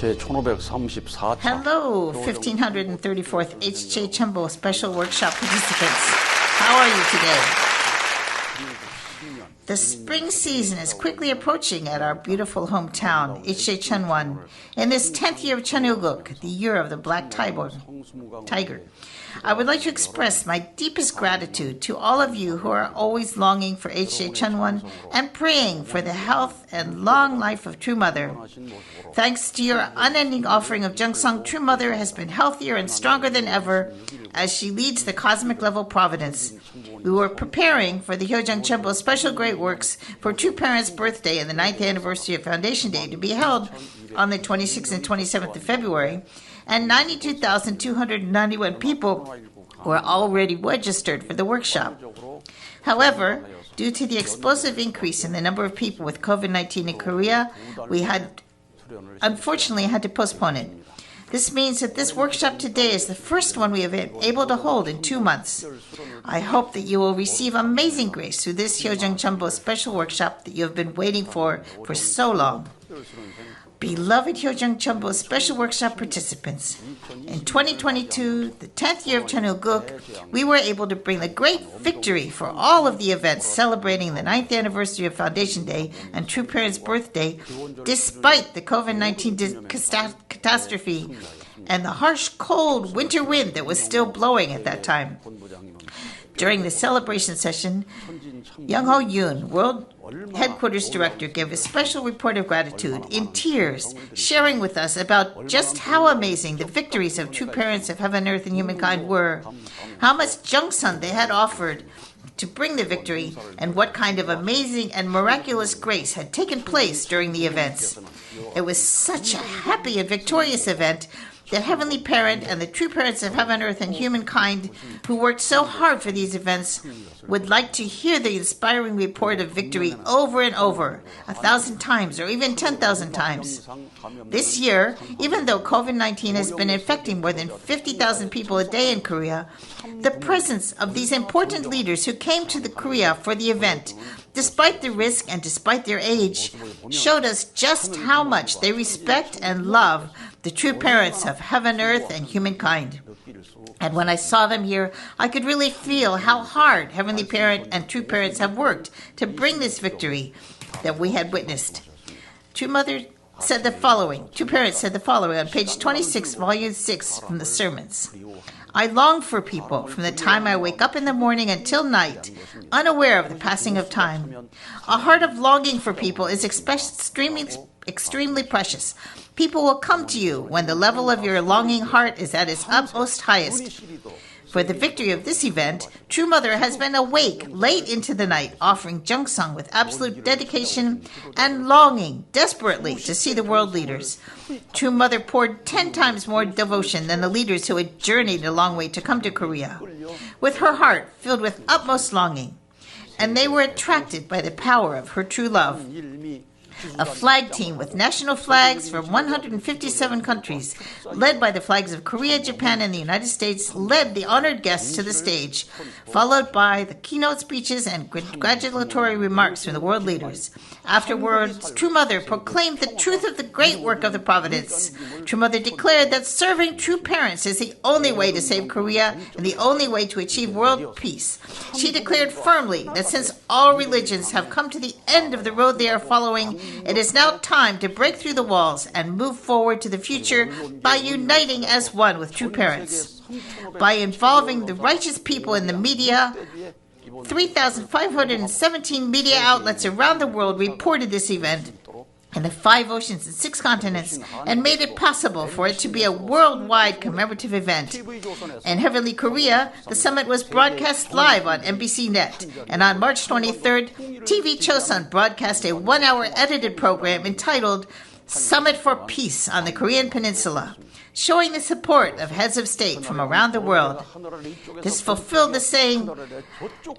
제 1534차 Hello, 1534th HJ CheonBo Special Workshop participants. How are you today? The spring season is quickly approaching at our beautiful hometown, HJ Cheonwon, in this 10th year of Cheonilguk, the year of the Black Tiger. I would like to express my deepest gratitude to all of you who are always longing for HJ Cheonwon and praying for the health and long life of True Mother. Thanks to your unending offering of Gi-seong, True Mother has been healthier and stronger than ever as she leads the cosmic level providence. We were preparing for the HJ CheonBo Special Great Works for True Parents' birthday and the 9th anniversary of Foundation Day to be held on the 26th and 27th of February, and 92,291 people were already registered for the workshop. However, due to the explosive increase in the number of people with COVID-19 in Korea, we unfortunately had to postpone it. This means that this workshop today is the first one we have been able to hold in 2 months. I hope that you will receive amazing grace through this HJ CheonBo special workshop that you have been waiting for so long. Beloved HJ CheonBo Special Workshop participants, in 2022, the 10th year of Cheonilguk, we were able to bring the great victory for all of the events celebrating the 9th anniversary of Foundation Day and True Parents' birthday, despite the COVID-19 catastrophe and the harsh, cold winter wind that was still blowing at that time. During the celebration session, Young-ho Yoon, World Headquarters Director, gave a special report of gratitude in tears, sharing with us about just how amazing the victories of True Parents of Heaven, Earth, and Humankind were, how much Jungsun they had offered to bring the victory, and what kind of amazing and miraculous grace had taken place during the events. It was such a happy and victorious event that Heavenly Parent and the True Parents of Heaven, Earth, and Humankind, who worked so hard for these events, would like to hear the inspiring report of victory over and over, 1,000 times or even 10,000 times. This year, even though COVID-19 has been infecting more than 50,000 people a day in Korea, the presence of these important leaders who came to the Korea for the event, despite the risk and despite their age, showed us just how much they respect and love the True Parents of Heaven, Earth, and Humankind. And when I saw them here, I could really feel how hard Heavenly Parent and True Parents have worked to bring this victory that we had witnessed. True Parents said the following on page 26, volume 6 from the sermons. I long for people from the time I wake up in the morning until night, unaware of the passing of time. A heart of longing for people is extremely precious. People will come to you when the level of your longing heart is at its utmost highest. For the victory of this event, True Mother has been awake late into the night, offering Jungseong with absolute dedication and longing desperately to see the world leaders. True Mother poured 10 times more devotion than the leaders who had journeyed a long way to come to Korea, with her heart filled with utmost longing. And they were attracted by the power of her true love. A flag team with national flags from 157 countries, led by the flags of Korea, Japan, and the United States, led the honored guests to the stage, followed by the keynote speeches and congratulatory remarks from the world leaders. Afterwards, True Mother proclaimed the truth of the great work of the Providence. True Mother declared that serving True Parents is the only way to save Korea and the only way to achieve world peace. She declared firmly that since all religions have come to the end of the road they are following, it is now time to break through the walls and move forward to the future by uniting as one with True Parents. By involving the righteous people in the media, 3,517 media outlets around the world reported this event in the 5 oceans and 6 continents and made it possible for it to be a worldwide commemorative event. In Heavenly Korea, the summit was broadcast live on MBC Net, and on March 23rd, TV Chosun broadcast a 1-hour edited program entitled Summit for Peace on the Korean Peninsula, showing the support of heads of state from around the world. This fulfilled the saying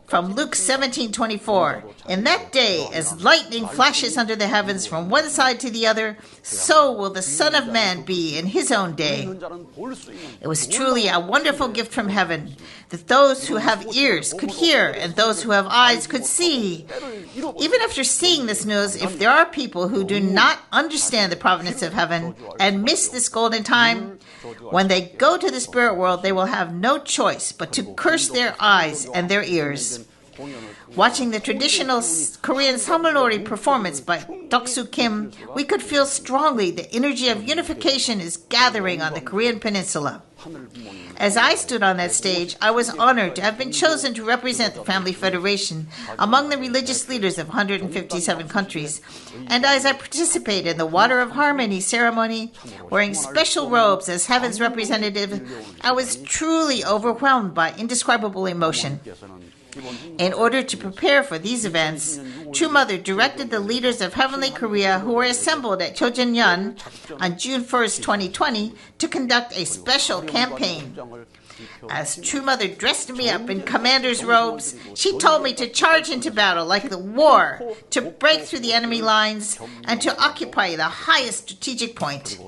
from Luke 17:24. In that day, as lightning flashes under the heavens from one side to the other, so will the Son of Man be in his own day. It was truly a wonderful gift from heaven, that those who have ears could hear and those who have eyes could see. Even after seeing this news, if there are people who do not understand the providence of heaven and miss this golden time, when they go to the spirit world, they will have no choice but to curse their eyes and their ears. Watching the traditional Korean Samulori performance by Deok-soo Kim, we could feel strongly the energy of unification is gathering on the Korean peninsula. As I stood on that stage, I was honored to have been chosen to represent the Family Federation among the religious leaders of 157 countries. And as I participated in the Water of Harmony ceremony, wearing special robes as heaven's representative, I was truly overwhelmed by indescribable emotion. In order to prepare for these events, True Mother directed the leaders of Heavenly Korea who were assembled at Cheonshim on June 1st, 2020, to conduct a special campaign. As True Mother dressed me up in commander's robes, she told me to charge into battle like the war, to break through the enemy lines, and to occupy the highest strategic point.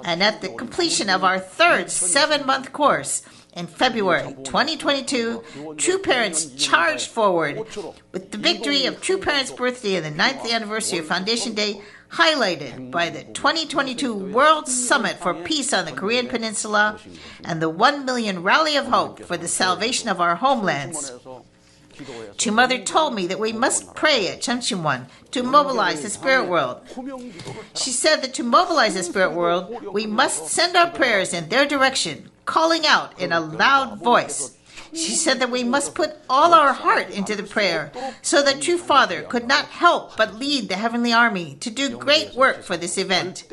And at the completion of our third 7-month course, in February 2022, True Parents charged forward with the victory of True Parents' birthday and the 9th anniversary of Foundation Day, highlighted by the 2022 World Summit for Peace on the Korean Peninsula and the 1 million Rally of Hope for the salvation of our homelands. True Mother told me that we must pray at Cheonshim Won to mobilize the spirit world. She said that to mobilize the spirit world, we must send our prayers in their direction, calling out in a loud voice. She said that we must put all our heart into the prayer so that True Father could not help but lead the Heavenly Army to do great work for this event.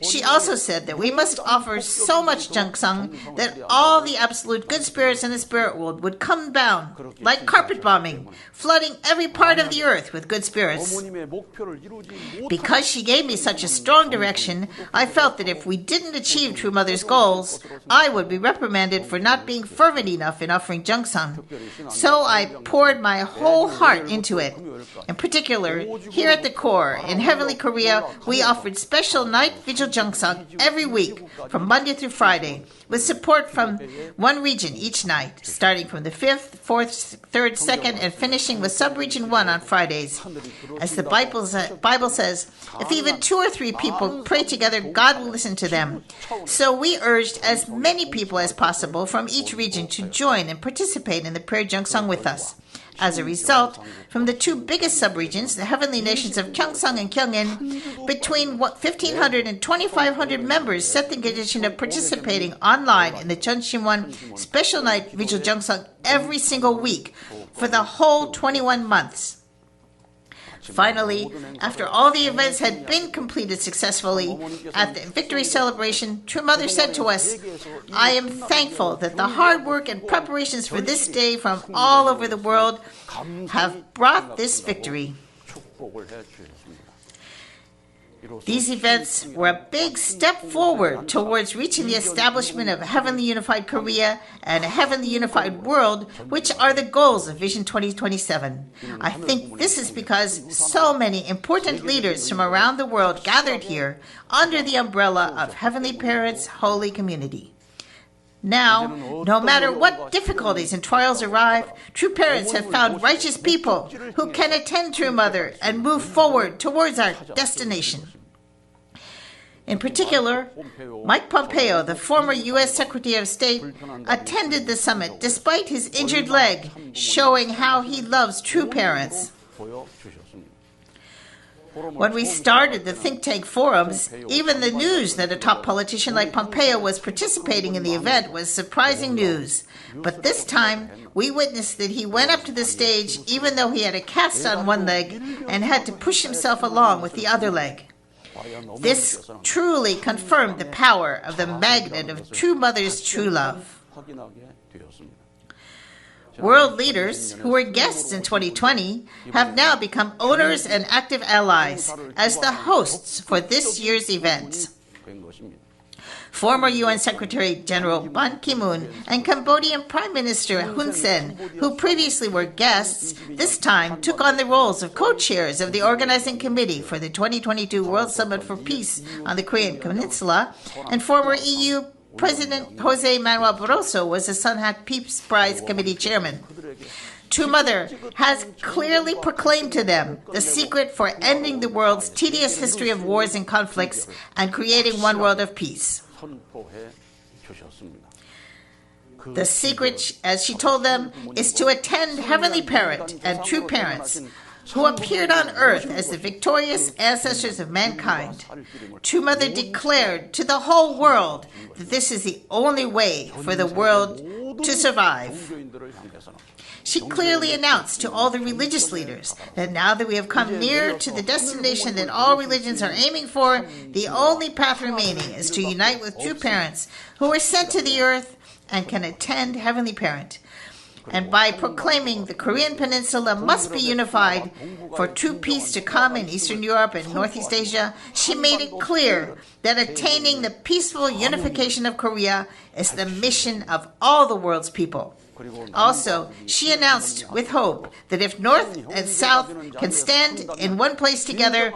She also said that we must offer so much Gi-seong that all the absolute good spirits in the spirit world would come down like carpet bombing, flooding every part of the earth with good spirits. Because she gave me such a strong direction, I felt that if we didn't achieve True Mother's goals, I would be reprimanded for not being fervent enough in offering Gi-seong. So I poured my whole heart into it. In particular, here at the core in Heavenly Korea, we offered special night vigil Gi-seong every week from Monday through Friday, with support from one region each night, starting from the 5th, 4th, 3rd, 2nd, and finishing with Sub-Region 1 on Fridays. As the Bible says, if even 2 or 3 people pray together, God will listen to them. So we urged as many people as possible from each region to join and participate in the prayer Gi-seong with us. As a result, from the 2 biggest subregions, the heavenly nations of Gyeongsang and Gyeongin, between 1,500 and 2,500 members set the condition of participating online in the Cheonshim Won Special Night Vigil Gi-seong every single week for the whole 21 months. Finally, after all the events had been completed successfully, at the victory celebration, True Mother said to us, "I am thankful that the hard work and preparations for this day from all over the world have brought this victory." These events were a big step forward towards reaching the establishment of a Heavenly Unified Korea and a Heavenly Unified World, which are the goals of Vision 2027. I think this is because so many important leaders from around the world gathered here under the umbrella of Heavenly Parents' holy community. Now, no matter what difficulties and trials arrive, True Parents have found righteous people who can attend True Mother and move forward towards our destination. In particular, Mike Pompeo, the former U.S. Secretary of State, attended the summit despite his injured leg, showing how he loves True Parents. When we started the think tank forums, even the news that a top politician like Pompeo was participating in the event was surprising news. But this time, we witnessed that he went up to the stage even though he had a cast on one leg and had to push himself along with the other leg. This truly confirmed the power of the magnet of True Mother's true love. World leaders who were guests in 2020 have now become owners and active allies as the hosts for this year's event. former UN Secretary General Ban Ki-moon, and Cambodian Prime Minister Hun Sen, who previously were guests, this time took on the roles of co-chairs of the organizing committee for the 2022 World Summit for Peace on the Korean Peninsula, and former EU President Jose Manuel Barroso was the Sunhak Peace Prize Committee chairman. True Mother has clearly proclaimed to them the secret for ending the world's tedious history of wars and conflicts and creating one world of peace. The secret, as she told them, is to attend Heavenly Parent and true parents who appeared on earth as the victorious ancestors of mankind. True Mother declared to the whole world that this is the only way for the world to survive. She clearly announced to all the religious leaders that now that we have come near to the destination that all religions are aiming for, the only path remaining is to unite with true parents who were sent to the earth and can attend Heavenly Parent. And by proclaiming the Korean Peninsula must be unified for true peace to come in Eastern Europe and Northeast Asia, she made it clear that attaining the peaceful unification of Korea is the mission of all the world's people. Also, she announced with hope that if North and South can stand in one place together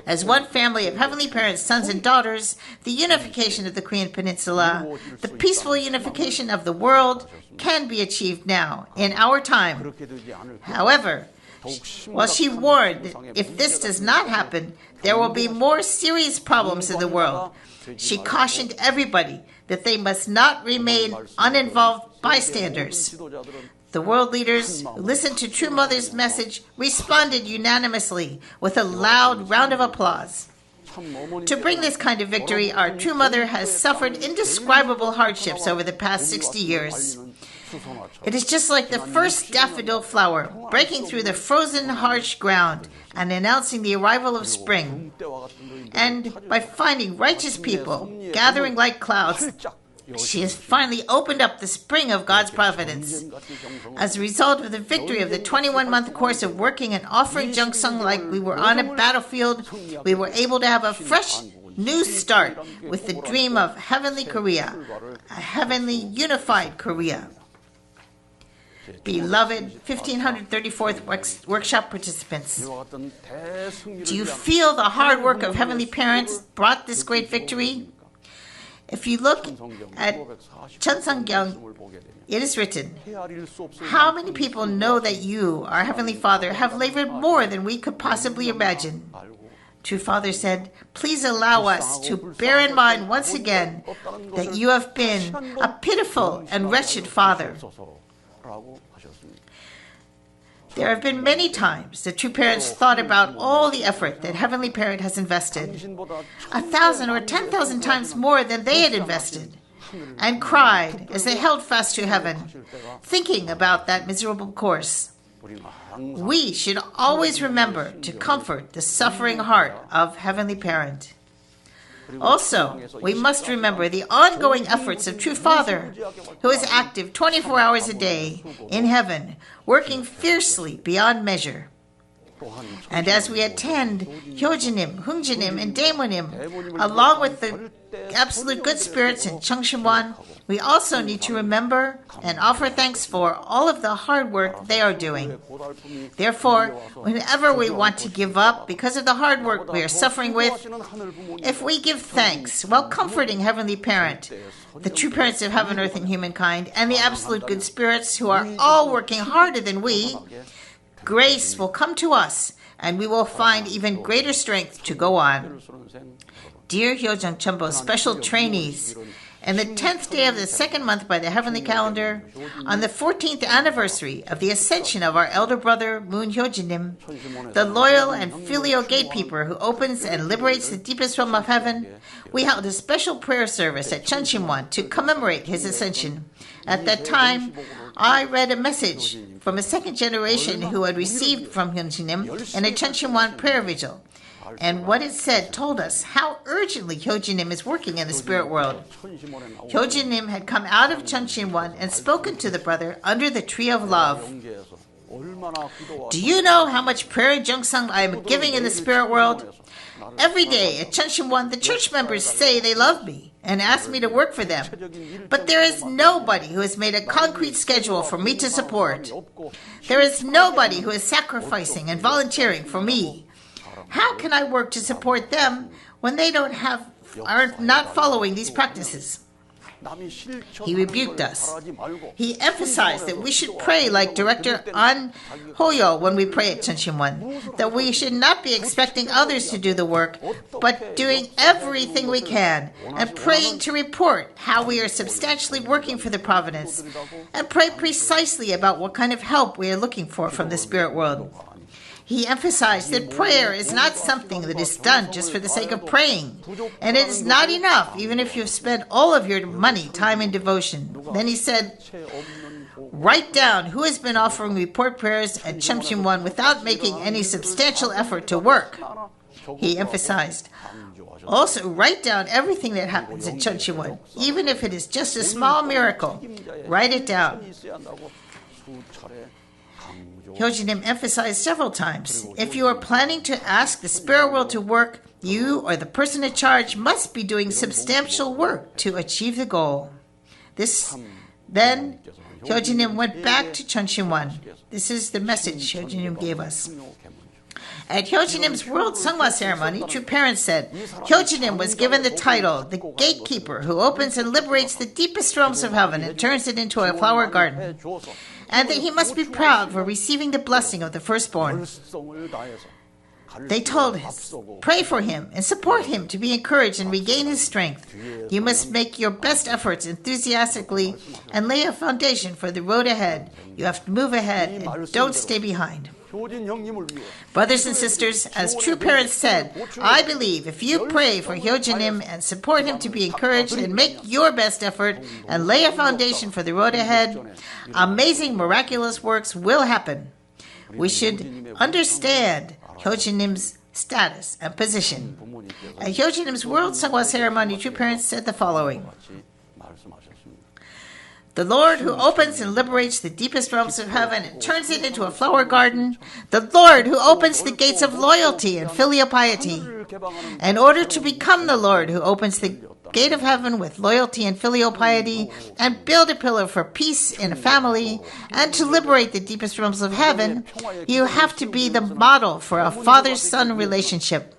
as one family of Heavenly Parents, sons and daughters, the unification of the Korean Peninsula, the peaceful unification of the world, can be achieved now, in our time. However, while she warned that if this does not happen, there will be more serious problems in the world, she cautioned everybody that they must not remain uninvolved bystanders. The world leaders who listened to True Mother's message responded unanimously with a loud round of applause. To bring this kind of victory, our True Mother has suffered indescribable hardships over the past 60 years. It is just like the first daffodil flower breaking through the frozen, harsh ground and announcing the arrival of spring. And by finding righteous people gathering like clouds, she has finally opened up the spring of God's providence. As a result of the victory of the 21-month course of working and offering Gi-seong like we were on a battlefield, we were able to have a fresh new start with the dream of heavenly Korea, a heavenly unified Korea. Beloved 1534th workshop participants, do you feel the hard work of Heavenly Parents brought this great victory? If you look at Cheonseong, it is written, "How many people know that you, our Heavenly Father, have labored more than we could possibly imagine?" True Father said, "Please allow us to bear in mind once again that you have been a pitiful and wretched Father." There have been many times that true parents thought about all the effort that Heavenly Parent has invested, 1,000 or 10,000 times more than they had invested, and cried as they held fast to heaven, thinking about that miserable course. We should always remember to comfort the suffering heart of Heavenly Parent. Also, we must remember the ongoing efforts of True Father, who is active 24 hours a day in heaven, working fiercely beyond measure. And as we attend Hyojinim, Hungjinim, and Daemonim, along with the absolute good spirits in Cheonshim Won, we also need to remember and offer thanks for all of the hard work they are doing. Therefore, whenever we want to give up because of the hard work we are suffering with, if we give thanks while comforting Heavenly Parent, the true parents of heaven, earth, and humankind, and the absolute good spirits who are all working harder than we, grace will come to us, and we will find even greater strength to go on. Dear HJ CheonBo Special Trainees, in the 10th day of the second month by the heavenly calendar, on the 14th anniversary of the ascension of our elder brother, Moon Hyojinim, the loyal and filial gatekeeper who opens and liberates the deepest realm of heaven, we held a special prayer service at Cheonshim Won to commemorate his ascension. At that time, I read a message from a second generation who had received from Hyojinim in a Cheonshim Won prayer vigil. And what it said told us how urgently Hyojinim is working in the spirit world. Hyojinim had come out of Cheonshim Won and spoken to the brother under the tree of love. Do you know how much prayer and Gi-seong I am giving in the spirit world? Every day at Cheonshim Won, the church members say they love me. and asked me to work for them. But there is nobody who has made a concrete schedule for me to support. There is nobody who is sacrificing and volunteering for me. How can I work to support them when they are not following these practices? He rebuked us. He emphasized that we should pray like Director An Hoyo when we pray at Cheonshim Won, that we should not be expecting others to do the work, but doing everything we can, and praying to report how we are substantially working for the providence, and pray precisely about what kind of help we are looking for from the spirit world. He emphasized that prayer is not something that is done just for the sake of praying, and it is not enough even if you've spent all of your money, time, and devotion. Then he said, write down who has been offering report prayers at Cheonshim Won without making any substantial effort to work. He emphasized, also write down everything that happens at Cheonshim Won, even if it is just a small miracle. Write it down. Hyojinim emphasized several times, if you are planning to ask the spirit world to work, you or the person in charge must be doing substantial work to achieve the goal. Then Hyojinim went back to Cheonshim Won. This is the message Hyojinim gave us. At Hyojinim's World Sungwa ceremony, True Parents said, Hyojinim was given the title, the gatekeeper who opens and liberates the deepest realms of heaven and turns it into a flower garden, and that he must be proud for receiving the blessing of the firstborn. They told us, pray for him and support him to be encouraged and regain his strength. You must make your best efforts enthusiastically and lay a foundation for the road ahead. You have to move ahead and don't stay behind. Brothers and sisters, as True Parents said, I believe if you pray for Hyojinim and support him to be encouraged and make your best effort and lay a foundation for the road ahead, amazing miraculous works will happen. We should understand Hyojinim's status and position. At Hyojinim's World Sungwa ceremony, True Parents said the following. The Lord who opens and liberates the deepest realms of heaven and turns it into a flower garden. The Lord who opens the gates of loyalty and filial piety. In order to become the Lord who opens the gate of heaven with loyalty and filial piety and build a pillar for peace in a family and to liberate the deepest realms of heaven, you have to be the model for a father-son relationship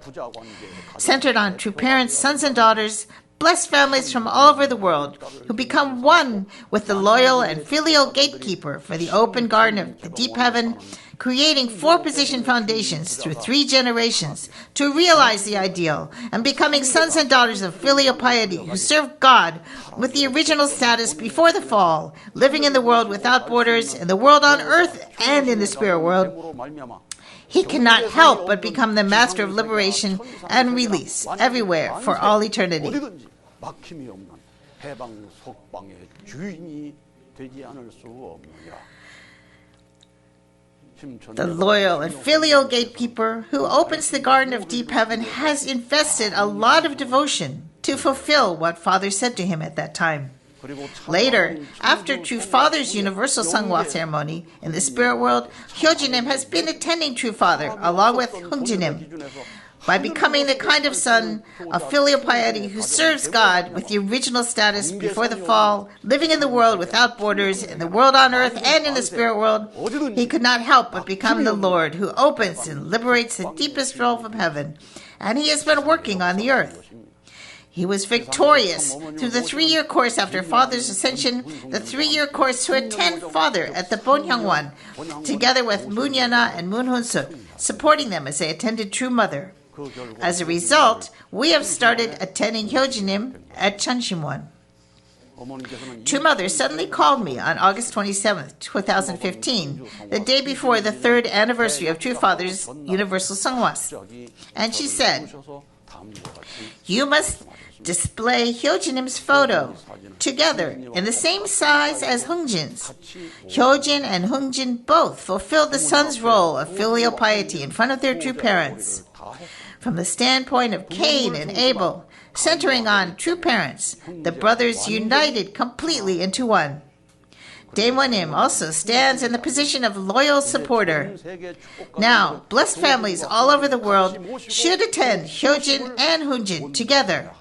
centered on true parents, sons and daughters, blessed families from all over the world who become one with the loyal and filial gatekeeper for the open garden of the deep heaven, creating 4-position foundations through 3 generations to realize the ideal and becoming sons and daughters of filial piety who serve God with the original status before the fall, living in the world without borders, in the world on earth and in the spirit world. He cannot help but become the master of liberation and release everywhere for all eternity. The loyal and filial gatekeeper who opens the garden of deep heaven has invested a lot of devotion to fulfill what Father said to him at that time. Later, after True Father's Universal Sungwa ceremony in the spirit world, Hyojinim has been attending True Father along with Hungjinim by becoming the kind of son of filial piety who serves God with the original status before the fall, living in the world without borders, in the world on earth and in the spirit world. He could not help but become the Lord who opens and liberates the deepest realm of heaven, and he has been working on the earth. He was victorious through the 3-year course after Father's ascension, the 3-year course to attend Father at the Bonhyangwan, together with Moon Yana and Moon Hunsuk, supporting them as they attended True Mother. As a result, we have started attending Hyojinim at Cheonshim Won. True Mother suddenly called me on August 27, 2015, the day before the 3rd anniversary of True Father's Universal Sungwas. And she said, you must display Hyojinim's photo together in the same size as Hungjin's. Hyojin and Hungjin both fulfilled the son's role of filial piety in front of their true parents. From the standpoint of Cain and Abel, centering on true parents, the brothers united completely into one. Daemonim also stands in the position of loyal supporter. Now, blessed families all over the world should attend Hyojin and Hunjin together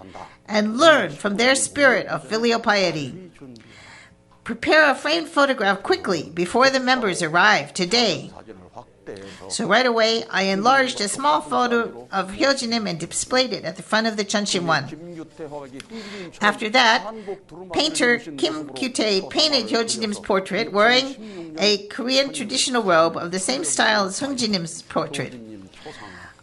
and learn from their spirit of filial piety. Prepare a framed photograph quickly before the members arrive today. So right away, I enlarged a small photo of Hyojinim and displayed it at the front of the Cheonshim Won. After that, painter Kim Kyu-tae painted Hyojinim's portrait wearing a Korean traditional robe of the same style as Hungjinim's portrait.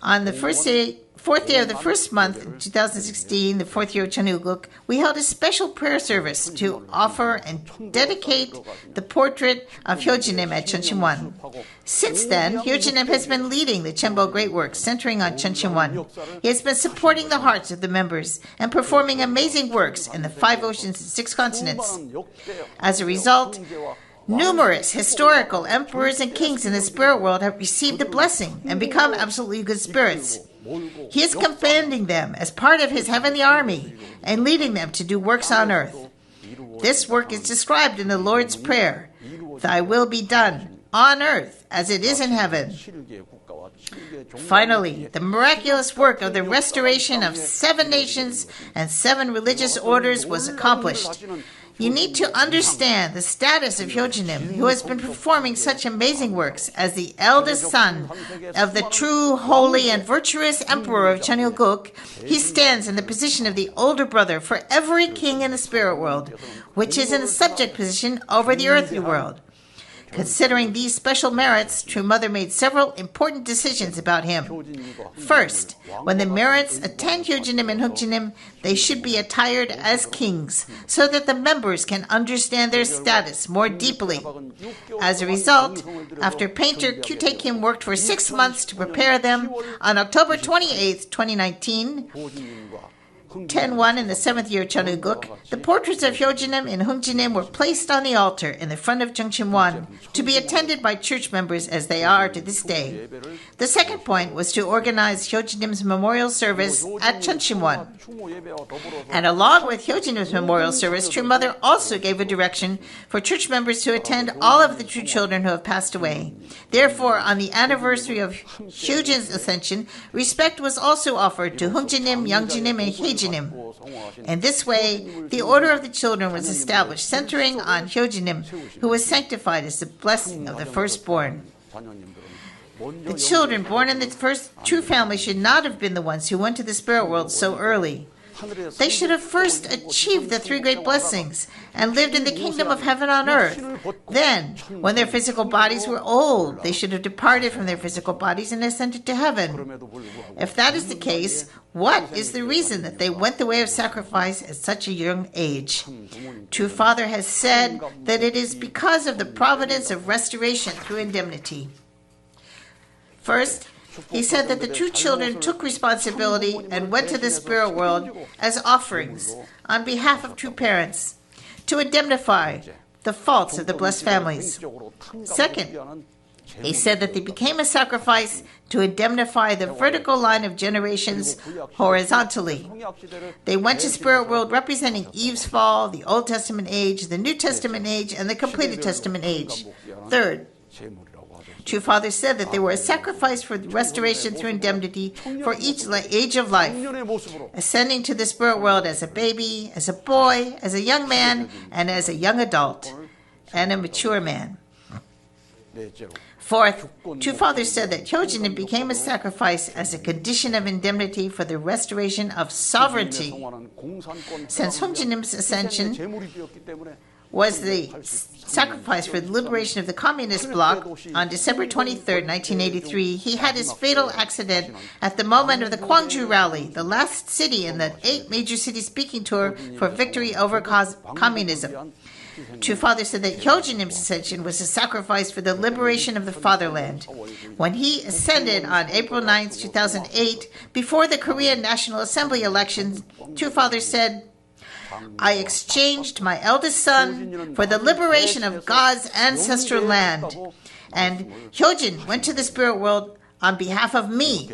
On the fourth day of the first month, 2016, the fourth year of Cheonuguk, we held a special prayer service to offer and dedicate the portrait of Hyojinim at Cheonshim Won. Since then, Hyojinim has been leading the CheonBo Great Works, centering on Cheonshim Won. He has been supporting the hearts of the members and performing amazing works in the 5 oceans and 6 continents. As a result, numerous historical emperors and kings in the spirit world have received the blessing and become absolutely good spirits. He is commanding them as part of his heavenly army and leading them to do works on earth. This work is described in the Lord's Prayer, "Thy will be done on earth as it is in heaven." Finally, the miraculous work of the restoration of 7 nations and 7 religious orders was accomplished. You need to understand the status of Hyojinim, who has been performing such amazing works as the eldest son of the true, holy, and virtuous emperor of Cheonuguk. He stands in the position of the older brother for every king in the spirit world, which is in the subject position over the earthly world. Considering these special merits, True Mother made several important decisions about him. First, when the merits attend Hyojinim and Hungjinnim, they should be attired as kings, so that the members can understand their status more deeply. As a result, after painter Kyu-tae Kim worked for 6 months to prepare them, on October 28, 2019, 10-1 in the 7th year of Cheonuguk, the portraits of Hyojinim and Hungjinnim were placed on the altar in the front of Cheonshim Won to be attended by church members as they are to this day. The second point was to organize Hyojinim's memorial service at Cheonshim Won. And along with Hyojinim's memorial service, True Mother also gave a direction for church members to attend all of the true children who have passed away. Therefore, on the anniversary of Hyojin's ascension, respect was also offered to Hungjinnim, Youngjinim, and Hyejinim. In this way, the order of the children was established, centering on Hyojinim, who was sanctified as the blessing of the firstborn. The children born in the first true family should not have been the ones who went to the spirit world so early. They should have first achieved the 3 great blessings and lived in the kingdom of heaven on earth. Then, when their physical bodies were old, they should have departed from their physical bodies and ascended to heaven. If that is the case, what is the reason that they went the way of sacrifice at such a young age? True Father has said that it is because of the providence of restoration through indemnity. First, he said that the true children took responsibility and went to the spirit world as offerings on behalf of true parents to indemnify the faults of the blessed families. Second, he said that they became a sacrifice to indemnify the vertical line of generations horizontally. They went to spirit world representing Eve's fall, the Old Testament age, the New Testament age, and the completed Testament age. Third, True Father said that they were a sacrifice for restoration through indemnity for each age of life, ascending to the spirit world as a baby, as a boy, as a young man, and as a young adult, and a mature man. Fourth, True Father said that Hyojinim became a sacrifice as a condition of indemnity for the restoration of sovereignty. Since Hungjinim's ascension was the sacrifice for the liberation of the communist bloc on December 23, 1983, he had his fatal accident at the moment of the Gwangju rally, the last city in the 8 major city speaking tour for victory over communism. True Father said that Hyojinim's ascension was a sacrifice for the liberation of the fatherland. When he ascended on April 9, 2008, before the Korean National Assembly elections, True Father said, "I exchanged my eldest son for the liberation of God's ancestral land. And Hyojin went to the spirit world on behalf of me."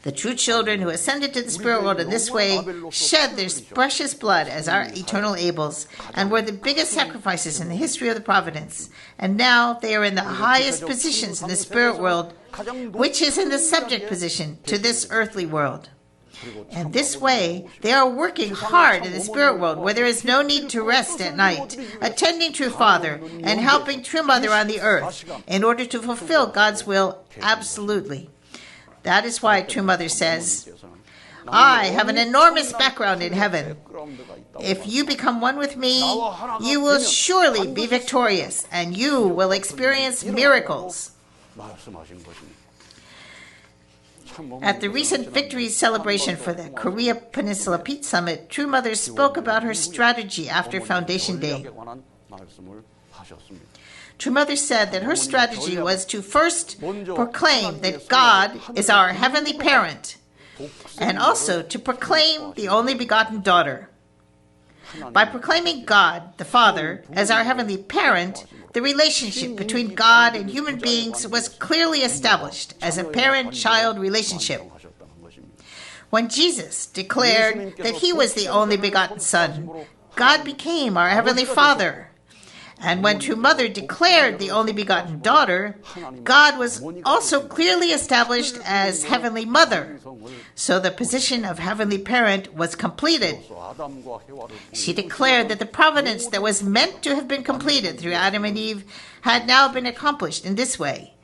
The true children who ascended to the spirit world in this way shed their precious blood as our eternal Abels and were the biggest sacrifices in the history of the providence. And now they are in the highest positions in the spirit world, which is in the subject position to this earthly world. And this way, they are working hard in the spirit world where there is no need to rest at night, attending True Father and helping True Mother on the earth in order to fulfill God's will absolutely. That is why True Mother says, I have an enormous background in heaven. If you become one with me, you will surely be victorious and you will experience miracles. At the recent victory celebration for the Korea Peninsula Peace Summit, True Mother spoke about her strategy after Foundation Day. True Mother said that her strategy was to first proclaim that God is our heavenly parent, and also to proclaim the only begotten daughter. By proclaiming God, the Father, as our heavenly parent, the relationship between God and human beings was clearly established as a parent-child relationship. When Jesus declared that he was the only begotten Son, God became our heavenly Father. And when True Mother declared the only begotten daughter, God was also clearly established as Heavenly Mother. So the position of Heavenly Parent was completed. She declared that the providence that was meant to have been completed through Adam and Eve had now been accomplished in this way.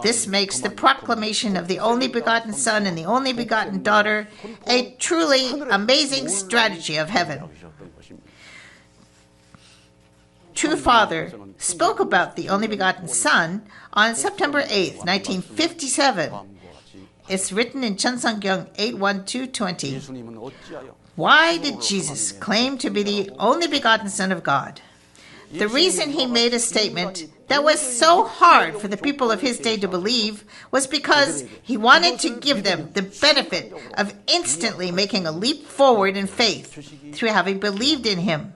This makes the proclamation of the only begotten Son and the only begotten daughter a truly amazing strategy of heaven. True Father spoke about the only begotten Son on September 8th, 1957. It's written in Cheonshim 8:1-20. Why did Jesus claim to be the only begotten Son of God? The reason he made a statement that was so hard for the people of his day to believe was because he wanted to give them the benefit of instantly making a leap forward in faith through having believed in him.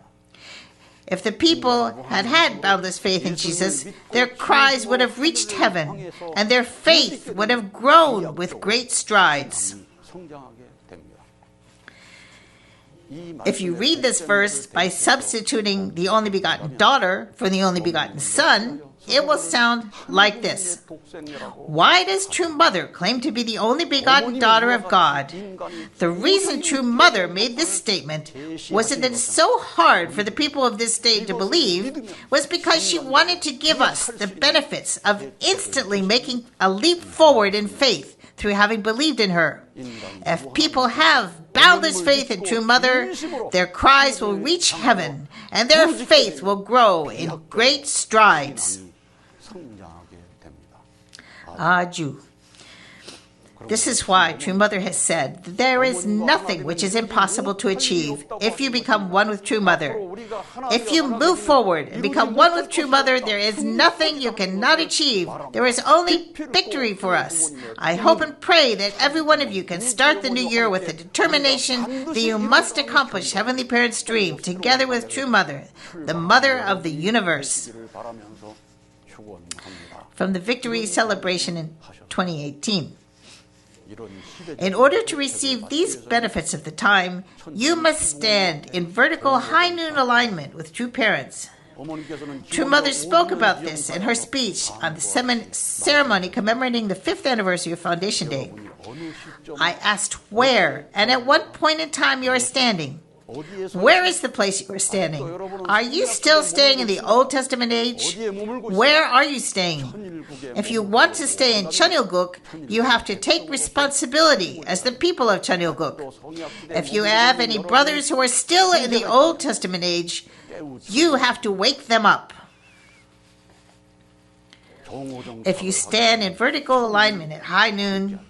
If the people had had boundless faith in Jesus, their cries would have reached heaven, and their faith would have grown with great strides. If you read this verse by substituting the only begotten daughter for the only begotten son, it will sound like this. Why does True Mother claim to be the only begotten daughter of God? The reason True Mother made this statement was that it's so hard for the people of this day to believe was because she wanted to give us the benefits of instantly making a leap forward in faith through having believed in her. If people have boundless faith in True Mother, their cries will reach heaven, and their faith will grow in great strides. Jew. This is why True Mother has said that there is nothing which is impossible to achieve if you become one with True Mother. If you move forward and become one with True Mother, there is nothing you cannot achieve. There is only victory for us. I hope and pray that every one of you can start the new year with the determination that you must accomplish Heavenly Parent's dream together with True Mother, the Mother of the universe. From the Victory Celebration in 2018. In order to receive these benefits of the time, you must stand in vertical high noon alignment with True Parents. True Mother spoke about this in her speech on the ceremony commemorating the 5th anniversary of Foundation Day. I asked where and at what point in time you are standing. Where is the place you are standing? Are you still staying in the Old Testament age? Where are you staying? If you want to stay in Cheonilguk, you have to take responsibility as the people of Cheonilguk. If you have any brothers who are still in the Old Testament age, you have to wake them up. If you stand in vertical alignment at high noon,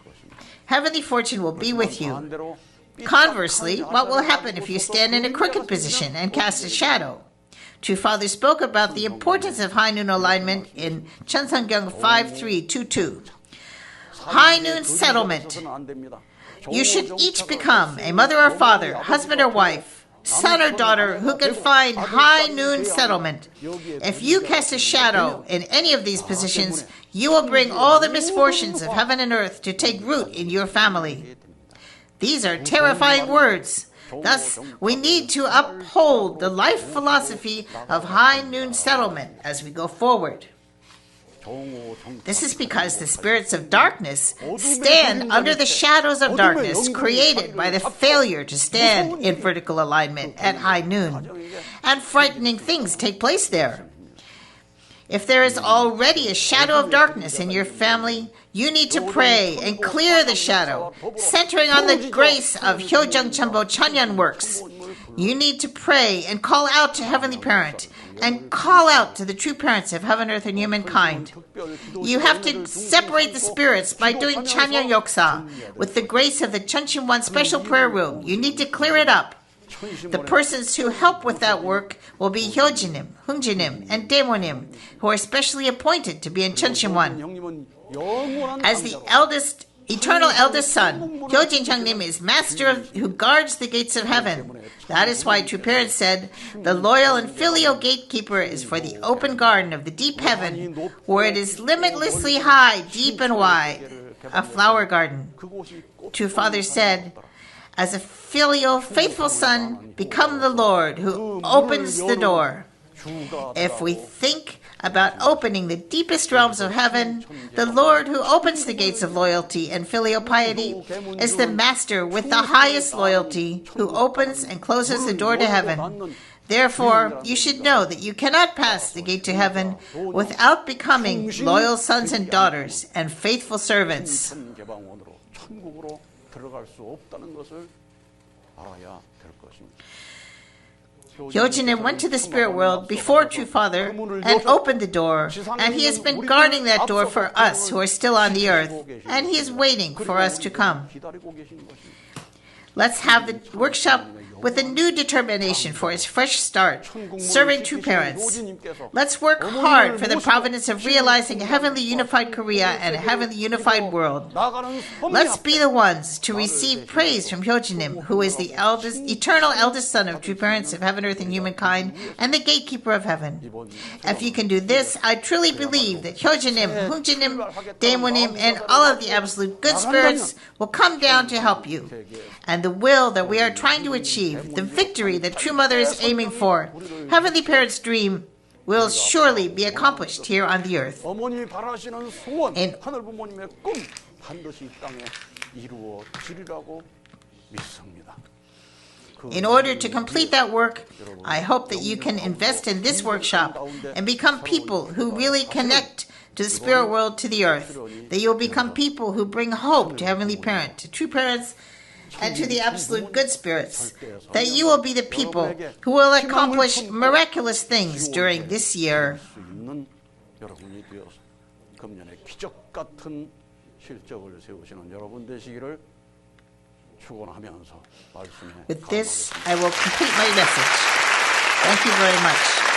heavenly fortune will be with you. Conversely, what will happen if you stand in a crooked position and cast a shadow? True Father spoke about the importance of high noon alignment in Cheonshim 5:3-22. High noon settlement. You should each become a mother or father, husband or wife, son or daughter who can find high noon settlement. If you cast a shadow in any of these positions, you will bring all the misfortunes of heaven and earth to take root in your family. These are terrifying words. Thus, we need to uphold the life philosophy of high noon settlement as we go forward. This is because the spirits of darkness stand under the shadows of darkness created by the failure to stand in vertical alignment at high noon, and frightening things take place there. If there is already a shadow of darkness in your family, you need to pray and clear the shadow, centering on the grace of HJ CheonBo Chanyeon works. You need to pray and call out to Heavenly Parent, and call out to the true parents of heaven, earth, and humankind. You have to separate the spirits by doing Chanyeon Yoksa. With the grace of the Cheonshim Won Special Prayer Room, you need to clear it up. The persons who help with that work will be Hyojinim, Hungjinim, and Daemonim, who are specially appointed to be in Cheonshim Won. As the eternal eldest son, Hyojin Changnim is master who guards the gates of heaven. That is why true parents said, the loyal and filial gatekeeper is for the open garden of the deep heaven, where it is limitlessly high, deep and wide, a flower garden. True father said, as a filial, faithful son, become the Lord who opens the door. If we think about opening the deepest realms of heaven, the Lord who opens the gates of loyalty and filial piety is the master with the highest loyalty who opens and closes the door to heaven. Therefore, you should know that you cannot pass the gate to heaven without becoming loyal sons and daughters and faithful servants. Hyojin went to the spirit world before True Father and opened the door, and he has been guarding that door for us who are still on the earth, and he is waiting for us to come. Let's have the workshop with a new determination for its fresh start, serving true parents. Let's work hard for the providence of realizing a heavenly unified Korea and a heavenly unified world. Let's be the ones to receive praise from Hyojinim, who is the eternal eldest son of true parents of heaven, earth, and humankind, and the gatekeeper of heaven. If you can do this, I truly believe that Hyojinim, Hungjinim, Daemonim, and all of the absolute good spirits will come down to help you. And the will that we are trying to achieve, the victory that True Mother is aiming for, Heavenly Parents' dream, will surely be accomplished here on the earth. In order to complete that work, I hope that you can invest in this workshop and become people who really connect to the spirit world, to the earth, that you will become people who bring hope to Heavenly Parent, to true parents, and to the absolute good spirits, that you will be the people who will accomplish miraculous things during this year. With this, I will complete my message. Thank you very much.